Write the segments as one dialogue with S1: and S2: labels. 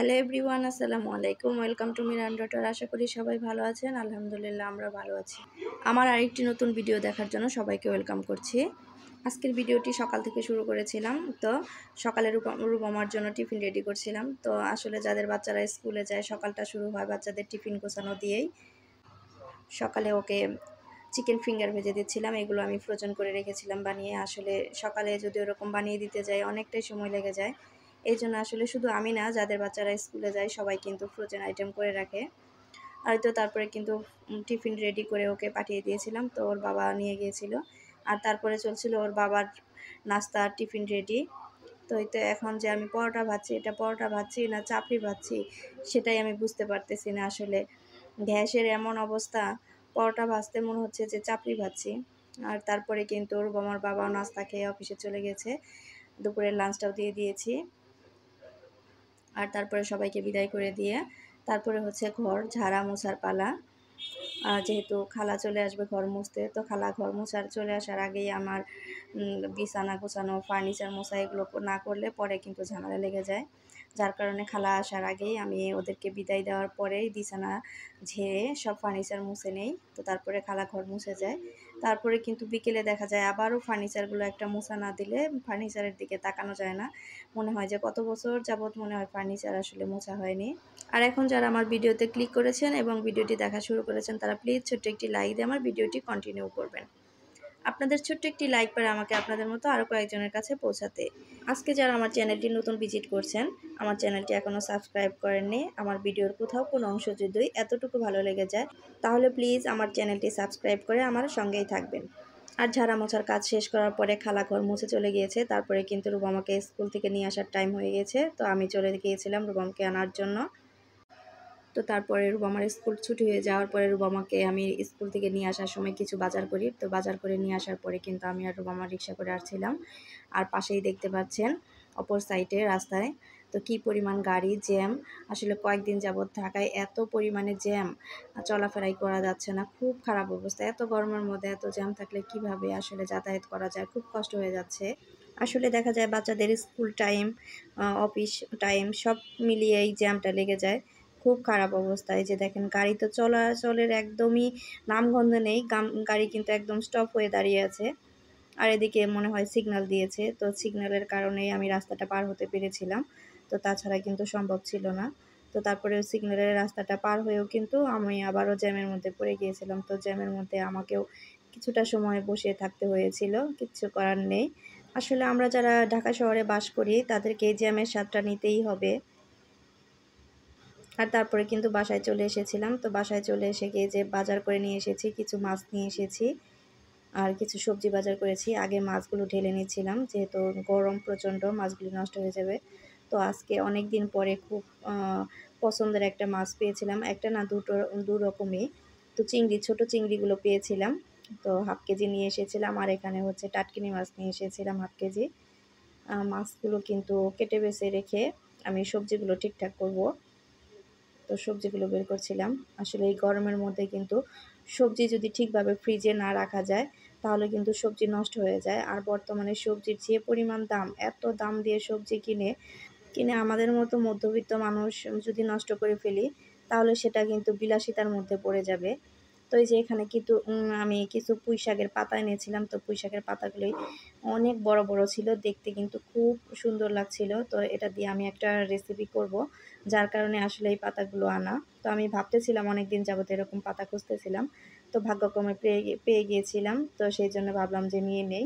S1: Hello everyone, আসসালামু আলাইকুম। Welcome to Miran daughter. আশা করি সবাই ভালো আছেন। আলহামদুলিল্লাহ আমরা ভালো আছি। আমার আরেকটি নতুন ভিডিও দেখার জন্য সবাইকে ওয়েলকাম করছি। আজকের ভিডিওটি সকাল থেকে শুরু করেছিলাম। তো সকালে রূপমার জন্য টিফিন রেডি করছিলাম। তো আসলে যাদের বাচ্চারা স্কুলে যায় সকালটা শুরু হয় বাচ্চাদের টিফিন গোছানো দিয়েই। সকালে ওকে চিকেন ফিঙ্গার ভেজে দিচ্ছিলাম। এগুলো আমি ফ্রোজেন করে রেখেছিলাম বানিয়ে। আসলে সকালে যদি ওরকম বানিয়ে দিতে যাই অনেকটাই সময় লেগে যায়। এই জন্য আসলে শুধু আমি না, যাদের বাচ্চারা স্কুলে যায় সবাই কিন্তু ফ্রোজেন আইটেম করে রাখে। আর তো তারপরে কিন্তু টিফিন রেডি করে ওকে পাঠিয়ে দিয়েছিলাম। তো ওর বাবা নিয়ে গিয়েছিল। আর তারপরে চলছিল ওর বাবার নাস্তা টিফিন রেডি। তো এই তো এখন যে আমি পরোটা ভাজছি, এটা পরোটা ভাজছি না চাপড়ি ভাজছি সেটাই আমি বুঝতে পারতেছি না। আসলে গ্যাসের এমন অবস্থা, পরোটা ভাজতে মনে হচ্ছে যে চাপড়ি ভাজছি। আর তারপরে কিন্তু ওর আমার বাবাও নাস্তা খেয়ে অফিসে চলে গেছে। দুপুরের লাঞ্চটাও দিয়ে দিয়েছি। আর তারপরে সবাইকে বিদায় করে দিয়ে তারপরে হচ্ছে ঘর ঝাড়া মোছার পালা। যেহেতু খালা চলে আসবে ঘর মুছতে, তো খালা ঘর মোছার চলে আসার আগেই আমার বিছানা গোছানো, ফার্নিচার মোছা এগুলো না করলে পরে কিন্তু ঝামেলা লেগে যায়। যার কারণে খালা আসার আগেই আমি ওদেরকে বিদায় দেওয়ার পরেই বিছানা ঝেড়ে সব ফার্নিচার মুছে নেই। তো তারপরে খালা ঘর মুছে যায়। তারপরে কিন্তু বিকেলে দেখা যায় আবারও ফার্নিচারগুলো একটা মোছা না দিলে ফার্নিচারের দিকে তাকানো যায় না। মনে হয় যে কত বছর যাবৎ মনে হয় ফার্নিচার আসলে মোছা হয়নি। আর এখন যারা আমার ভিডিওতে ক্লিক করেছেন এবং ভিডিওটি দেখা শুরু করেছেন তারা প্লিজ ছোট্ট একটি লাইক দিয়ে আমার ভিডিওটি কন্টিনিউ করবেন। আপনাদের ছোট্ট একটি লাইক পারে আমাকে আপনাদের মতো আরও কয়েকজনের কাছে পৌঁছাতে। আজকে যারা আমার চ্যানেলটি নতুন ভিজিট করছেন, আমার চ্যানেলটি এখনও সাবস্ক্রাইব করেননি, আমার ভিডিওর কোথাও কোনো অংশ যদি এতটুকু ভালো লেগে যায় তাহলে প্লিজ আমার চ্যানেলটি সাবস্ক্রাইব করে আমার সঙ্গেই থাকবেন। আর ঝাড়া মোছার কাজ শেষ করার পরে খালা ঘর মুছে চলে গিয়েছে। তারপরে কিন্তু রুবামাকে স্কুল থেকে নিয়ে আসার টাইম হয়ে গেছে। তো আমি চলে গিয়েছিলাম রুবামকে আনার জন্য। তো তারপরে রুবামার স্কুল ছুটি হয়ে যাওয়ার পরে রুবামাকে আমি স্কুল থেকে নিয়ে আসার সময় কিছু বাজার করি। তো বাজার করে নিয়ে আসার পরে কিন্তু আমি আর রুবামা রিক্সা করে আসছিলাম। আর পাশেই দেখতে পাচ্ছেন অপর সাইডে রাস্তায় তো কি পরিমাণ গাড়ি জ্যাম। আসলে কয়েকদিন যাবৎ ঢাকায় এত পরিমাণে জ্যাম, চলাফেরাই করা যাচ্ছে না। খুব খারাপ অবস্থা। এত গরমের মধ্যে এত জ্যাম থাকলে কিভাবে আসলে যাতায়াত করা যায়, খুব কষ্ট হয়ে যাচ্ছে। আসলে দেখা যায় বাচ্চাদের স্কুল টাইম, অফিস টাইম সব মিলিয়ে এই জ্যামটা লেগে যায়। খুব খারাপ অবস্থায় যে দেখেন গাড়ি তো চলাচলের একদমই নামগন্ধ নেই। গাড়ি কিন্তু একদম স্টপ হয়ে দাঁড়িয়ে আছে। আর এদিকে মনে হয় সিগন্যাল দিয়েছে, তো সিগন্যালের কারণেই আমি রাস্তাটা পার হতে পেরেছিলাম। তো তাছাড়া কিন্তু সম্ভব ছিল না। তো তারপরে সিগন্যালের রাস্তাটা পার হয়েও কিন্তু আমি আবারও জ্যামের মধ্যে পড়ে গিয়েছিলাম। তো জ্যামের মধ্যে আমাকেও কিছুটা সময় বসে থাকতে হয়েছিল, কিচ্ছু করার নেই। আসলে আমরা যারা ঢাকা শহরে বাস করি তাদেরকে এই জ্যামের স্বাদটা নিতেই হবে। আর তারপরে কিন্তু বাসায় চলে এসেছিলাম। তো বাসায় চলে এসে গিয়ে যে বাজার করে নিয়ে এসেছি, কিছু মাছ নিয়ে এসেছি আর কিছু সবজি বাজার করেছি। আগে মাছগুলো ঢেলে নিচ্ছিলাম, যেহেতু গরম প্রচণ্ড, মাছগুলো নষ্ট হয়ে যাবে। তো আজকে অনেক দিন পরে খুব পছন্দের একটা মাছ পেয়েছিলাম। একটা না দু রকমই। তো ছোট চিংড়িগুলো পেয়েছিলাম। তো হাফ কেজি নিয়ে এসেছিলাম। আর এখানে হচ্ছে টাটকিনি মাছ নিয়ে এসেছিলাম হাফ কেজি। মাছগুলো কিন্তু কেটে বেছে রেখে আমি সবজিগুলো ঠিকঠাক করব। তো সবজিগুলো বের করছিলাম। আসলে এই গরমের মধ্যে কিন্তু সবজি যদি ঠিকভাবে ফ্রিজে না রাখা যায় তাহলে কিন্তু সবজি নষ্ট হয়ে যায়। আর বর্তমানে সবজির যে পরিমাণ দাম, এত দাম দিয়ে সবজি কিনে আমাদের মতো মধ্যবিত্ত মানুষ যদি নষ্ট করে ফেলি তাহলে সেটা কিন্তু বিলাসিতার মধ্যে পড়ে যাবে। তো এই যে এখানে কিন্তু আমি কিছু পুঁই শাকের পাতা এনেছিলাম। তো পুঁই শাকের পাতাগুলোই অনেক বড় বড় ছিল, দেখতে কিন্তু খুব সুন্দর লাগছিল। তো এটা দিয়ে আমি একটা রেসিপি করব, যার কারণে আসলে এই পাতাগুলো আনা। তো আমি ভাবতেছিলাম অনেক দিন যাবত এরকম পাতা খুঁজতেছিলাম, তো ভাগ্যক্রমে পেয়ে গিয়েছিলাম। তো সেই জন্য ভাবলাম যে নিয়ে নেই।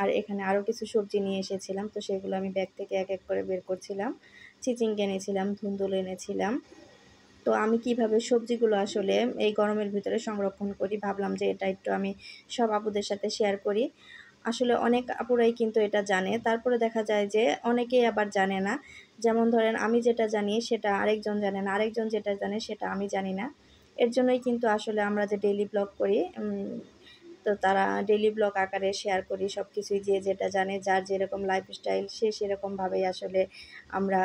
S1: আর এখানে আরও কিছু সবজি নিয়ে এসেছিলাম। তো সেগুলো আমি ব্যাগ থেকে এক এক করে বের করছিলাম। চিচিঙ্গা এনেছিলাম, ধুন্দুল এনেছিলাম। তো আমি কিভাবে সবজিগুলো আসলে এই গরমের ভিতরে সংরক্ষণ করি ভাবলাম যে এটা একটু আমি সব আপুদের সাথে শেয়ার করি। আসলে অনেক আপুরাই কিন্তু এটা জানে, তারপরে দেখা যায় যে অনেকেই আবার জানে না। যেমন ধরেন আমি যেটা জানি সেটা আরেকজন জানে না, আরেকজন যেটা জানে সেটা আমি জানি না। এর জন্যই কিন্তু আসলে আমরা যে ডেইলি ব্লগ করি, তো তারা ডেইলি ব্লগ আকারে শেয়ার করি সব কিছুই। যে যেটা জানে, যার যেরকম লাইফস্টাইল সে সেরকমভাবেই আসলে আমরা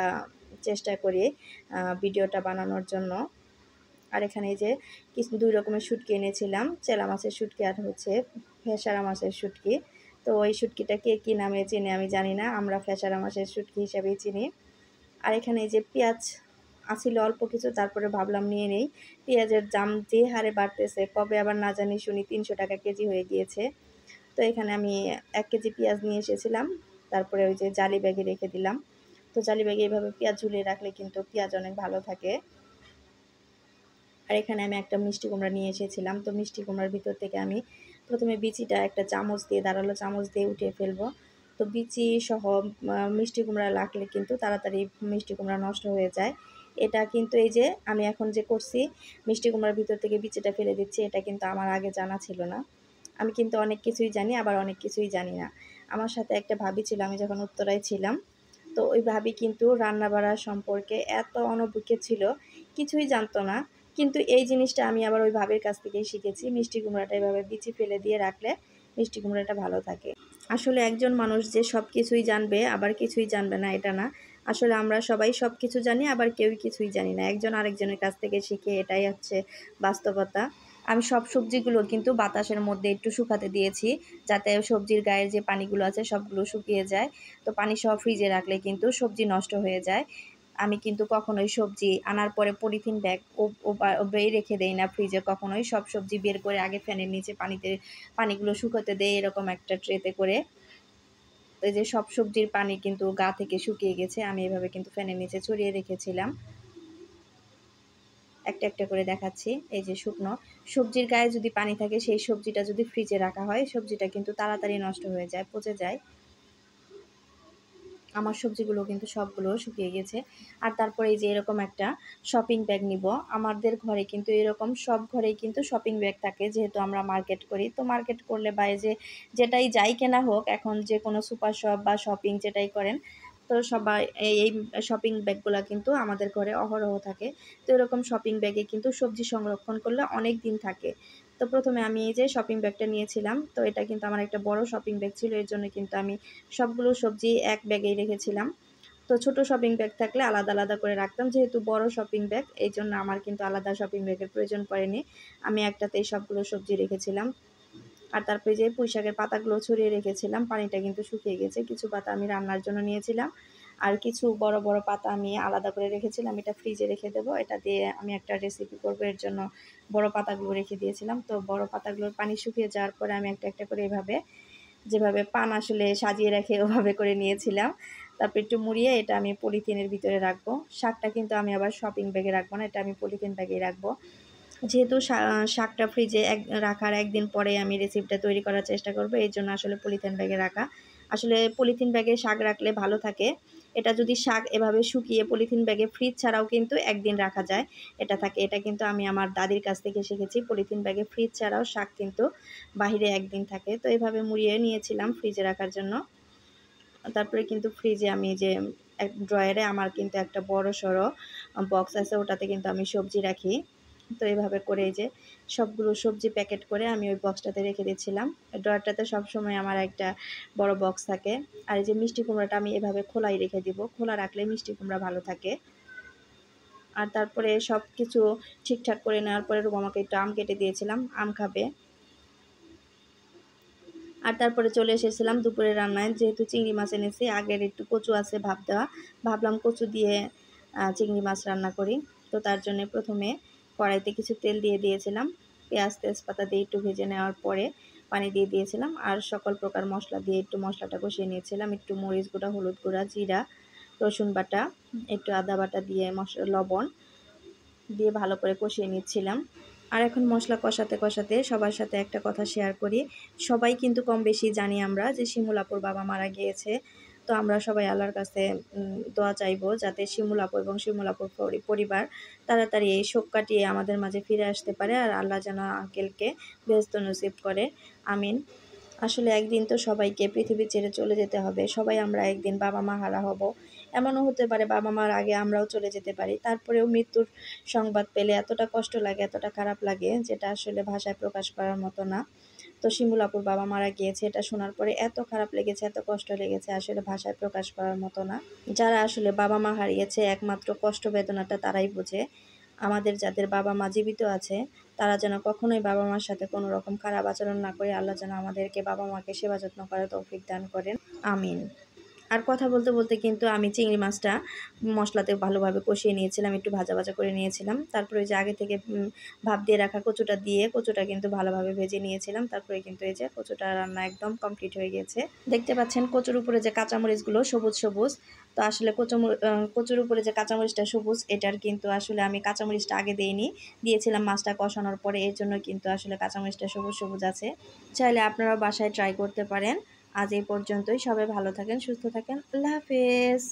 S1: চেষ্টা করি ভিডিওটা বানানোর জন্য। আর এখানে এই যে দুই রকমের শুটকি এনেছিলাম, চেলা মাছের শুটকি আর হচ্ছে ফেসারা মাছের শুটকি। তো ওই শুটকিটা কে কী নামে চেনে আমি জানি না, আমরা ফেসারা মাছের শুটকি হিসাবেই চিনি। আর এখানে এই যে পেঁয়াজ আছিল অল্প কিছু, তারপরে ভাবলাম নিয়ে নেই। পেঁয়াজের দাম যে হারে বাড়তেছে, কবে আবার না জানি শুনি 300 টাকা কেজি হয়ে গিয়েছে। তো এখানে আমি 1 কেজি পেঁয়াজ নিয়ে এসেছিলাম, তারপরে ওই যে জালি ব্যাগে রেখে দিলাম। তো জালি ব্যাগে এইভাবে পেঁয়াজ ঝুলিয়ে রাখলে কিন্তু পেঁয়াজ অনেক ভালো থাকে। আর এখানে আমি একটা মিষ্টি কুমড়া নিয়ে এসেছিলাম। তো মিষ্টি কুমড়ার ভিতর থেকে আমি প্রথমে বিচিটা একটা চামচ দিয়ে, ধারালো চামচ দিয়ে উঠিয়ে ফেলবো। তো বিচি সহ মিষ্টি কুমড়া রাখলে কিন্তু তাড়াতাড়ি মিষ্টি কুমড়া নষ্ট হয়ে যায়। এটা কিন্তু এই যে আমি এখন যে করছি, মিষ্টি কুমড়ার ভিতর থেকে বিচিটা ফেলে দিচ্ছি, এটা কিন্তু আমার আগে জানা ছিল না। আমি কিন্তু অনেক কিছুই জানি, আবার অনেক কিছুই জানি না। আমার সাথে একটা ভাবি ছিল আমি যখন উত্তরায় ছিলাম। তো ওই ভাবি কিন্তু রান্না বাড়া সম্পর্কে এত অনভিজ্ঞ ছিল, কিছুই জানতো না। কিন্তু এই জিনিসটা আমি আবার ওই ভাবির কাছ থেকেই শিখেছি, মিষ্টি কুমড়াটা এভাবে বিচি ফেলে দিয়ে রাখলে মিষ্টি কুমড়াটা ভালো থাকে। আসলে একজন মানুষ যে সব কিছুই জানবে আবার কিছুই জানবে না, এটা না। আসলে আমরা সবাই সব কিছু জানি, আবার কেউই কিছুই জানি না, একজন আরেকজনের কাছ থেকে শিখে, এটাই হচ্ছে বাস্তবতা। আমি সব সবজিগুলো কিন্তু বাতাসের মধ্যে একটু শুকাতে দিয়েছি, যাতে সবজির গায়ের যে পানিগুলো আছে সবগুলো শুকিয়ে যায়। তো পানি সহ ফ্রিজে রাখলে কিন্তু সবজি নষ্ট হয়ে যায়। আমি কিন্তু কখনোই সবজি আনার পরে পলিথিন ব্যাগ ওভাবেই রেখে দেই না ফ্রিজে, কখনোই। সব সবজি বের করে আগে ফ্যানের নিচে পানিগুলো শুকাতে দেই এরকম একটা ট্রেতে করে। এই যে সব সবজির পানি কিন্তু গা থেকে শুকিয়ে গেছে, আমি এভাবে কিন্তু ফ্যানের নিচে ছড়িয়ে রেখেছিলাম। একটা একটা করে দেখাচ্ছি। এই যে শুকনো সবজির গায়ে যদি পানি থাকে, সেই সবজিটা যদি ফ্রিজে রাখা হয়, সবজিটা কিন্তু তাড়াতাড়ি নষ্ট হয়ে যায়, পচে যায়। আমার সবজিগুলো কিন্তু সবগুলো শুকিয়ে গেছে। আর তারপরে এই যে এরকম একটা শপিং ব্যাগ নিব। আমাদের ঘরে কিন্তু এরকম সব ঘরেই কিন্তু শপিং ব্যাগ থাকে, যেহেতু আমরা মার্কেট করি। তো মার্কেট করলে বা এই যে যেটাই যাই কেনা হোক, এখন যে কোনো সুপার শপ বা শপিং যেটাই করেন, তো সবাই এই শপিং ব্যাগগুলো কিন্তু আমাদের ঘরে অহরহ থাকে। তো এরকম শপিং ব্যাগে কিন্তু সবজি সংরক্ষণ করলে অনেক দিন থাকে। তো প্রথমে আমি এই যে শপিং ব্যাগটা নিয়েছিলাম, তো এটা কিন্তু আমার একটা বড় শপিং ব্যাগ ছিল, এর জন্য কিন্তু আমি সবগুলো সবজি এক ব্যাগেই রেখেছিলাম। তো ছোট শপিং ব্যাগ থাকলে আলাদা আলাদা করে রাখতাম, যেহেতু বড় শপিং ব্যাগ, এই জন্য আমার কিন্তু আলাদা শপিং ব্যাগের প্রয়োজন পড়েনি। আমি একটাতেই সবগুলো সবজি রেখেছিলাম। আর তারপরে যে পুঁইশাকের পাতাগুলো ছড়িয়ে রেখেছিলাম, পানিটা কিন্তু শুকিয়ে গেছে। কিছু পাতা আমি রান্নার জন্য নিয়েছিলাম, আর কিছু বড় বড় পাতা আমি আলাদা করে রেখেছিলাম, এটা ফ্রিজে রেখে দেবো। এটা দিয়ে আমি একটা রেসিপি করবো, এর জন্য বড় পাতাগুলো রেখে দিয়েছিলাম। তো বড় পাতাগুলোর পানি শুকিয়ে যাওয়ার পরে আমি একটা একটা করে এভাবে, যেভাবে পান আসলে সাজিয়ে রাখে ওভাবে করে নিয়েছিলাম। তারপর একটু মুড়িয়ে এটা আমি পলিথিনের ভিতরে রাখবো। শাকটা কিন্তু আমি আবার শপিং ব্যাগে রাখবো না, এটা আমি পলিথিন ব্যাগেই রাখবো। যেহেতু শাকটা ফ্রিজে রাখার একদিন পরে আমি রেসিপিটা তৈরি করার চেষ্টা করব, এই জন্য আসলে পলিথিন ব্যাগে রাখা। আসলে পলিথিন ব্যাগে শাক রাখলে ভালো থাকে। এটা যদি শাক এভাবে শুকিয়ে পলিথিন ব্যাগে ফ্রিজ ছাড়াও কিন্তু একদিন রাখা যায়, এটা থাকে। এটা কিন্তু আমি আমার দাদির কাছ থেকে শিখেছি, পলিথিন ব্যাগে ফ্রিজ ছাড়াও শাক কিন্তু বাহিরে একদিন থাকে। তো এইভাবে মুড়িয়ে নিয়েছিলাম ফ্রিজে রাখার জন্য। তারপরে কিন্তু ফ্রিজে আমি যে এক ড্রয়ারে আমার কিন্তু একটা বড় সড়ো বক্স আছে, ওটাতে কিন্তু আমি সবজি রাখি। তো এইভাবে করে এই যে সবগুলো সবজি প্যাকেট করে আমি ওই বক্সটাতে রেখে দিচ্ছিলাম। ড্রয়ারটাতে সবসময় আমার একটা বড় বক্স থাকে। আর এই যে মিষ্টি কুমড়াটা আমি এভাবে খোলাই রেখে দিব, খোলা রাখলে মিষ্টি কুমড়া ভালো থাকে। আর তারপরে সব কিছু ঠিকঠাক করে নেওয়ার পরে রুমামাকে একটু আম কেটে দিয়েছিলাম, আম খাবে। আর তারপরে চলে এসেছিলাম দুপুরের রান্নায়, যেহেতু চিংড়ি মাছ এনেছি, আগের একটু কচু আছে ভাপ দেওয়া, ভাবলাম কচু দিয়ে চিংড়ি মাছ রান্না করি। তো তার জন্য প্রথমে কড়াইতে কিছু তেল দিয়ে দিয়েছিলাম, পেঁয়াজ তেজপাতা দিয়ে একটু ভেজে নেওয়ার পরে পানি দিয়ে দিয়েছিলাম, আর সকল প্রকার মশলা দিয়ে একটু মশলাটা কষিয়ে নিয়েছিলাম। একটু মরিচ গুঁড়া, হলুদ গুঁড়া, জিরা, রসুন বাটা, একটু আদা বাটা দিয়ে লবণ দিয়ে ভালো করে কষিয়ে নিচ্ছিলাম। আর এখন মশলা কষাতে কষাতে সবার সাথে একটা কথা শেয়ার করি। সবাই কিন্তু কম বেশি জানি আমরা যে শিমুল আপুর বাবা মারা গিয়েছে। তো আমরা সবাই আল্লাহর কাছে দোয়া চাইবো, যাতে শিমুল আপু এবং শিমুল আপুর পরিবার তাড়াতাড়ি এই শোক কাটিয়ে আমাদের মাঝে ফিরে আসতে পারে, আর আল্লাহ যেন আঙ্কেলকে বেহেশত নসিব করে। আমিন। আসলে একদিন তো সবাইকে পৃথিবী ছেড়ে চলে যেতে হবে, সবাই আমরা একদিন বাবা মা হারা হব। এমনও হতে পারে বাবা মার আগে আমরাও চলে যেতে পারি। তারপরেও মৃত্যুর সংবাদ পেলে এতটা কষ্ট লাগে, এতটা খারাপ লাগে, যেটা আসলে ভাষায় প্রকাশ করার মতো না। তো শিমুল আপুর বাবা মারা গিয়েছে, এটা শোনার পরে এত খারাপ লেগেছে, এত কষ্ট লেগেছে, আসলে ভাষায় প্রকাশ করার মতো না। যারা আসলে বাবা মা হারিয়েছে, একমাত্র কষ্ট বেদনাটা তারাই বোঝে। আমাদের যাদের বাবা মা জীবিত আছে, তারা যেন কখনোই বাবা মার সাথে কোনো রকম খারাপ আচরণ না করে, আল্লাহ যেন আমাদেরকে বাবা মাকে সেবা যত্ন করার তৌফিক দান করেন। আমিন। আর কথা বলতে বলতে কিন্তু আমি চিংড়ি মাছটা মশলাতে ভালোভাবে কষিয়ে নিয়েছিলাম, একটু ভাজা ভাজা করে নিয়েছিলাম। তারপরে ওই যে আগে থেকে ভাপ দিয়ে রাখা কচুটা দিয়ে কচুটা কিন্তু ভালোভাবে ভেজে নিয়েছিলাম। তারপরে কিন্তু এই যে কচুটা রান্না একদম কমপ্লিট হয়ে গেছে। দেখতে পাচ্ছেন কচুর উপরে যে কাঁচামরিচগুলো সবুজ সবুজ, তো আসলে কচুর উপরে যে কাঁচামরিচটা সবুজ, এটার কিন্তু আসলে আমি কাঁচামরিচটা আগে দিইনি, দিয়েছিলাম মাছটা কষানোর পরে, এর জন্য কিন্তু আসলে কাঁচামরিচটা সবুজ সবুজ আছে। চাইলে আপনারাও বাসায় ট্রাই করতে পারেন। আজ এই পর্যন্তই, সবাই ভালো থাকেন, সুস্থ থাকেন, আল্লাহ হাফেজ।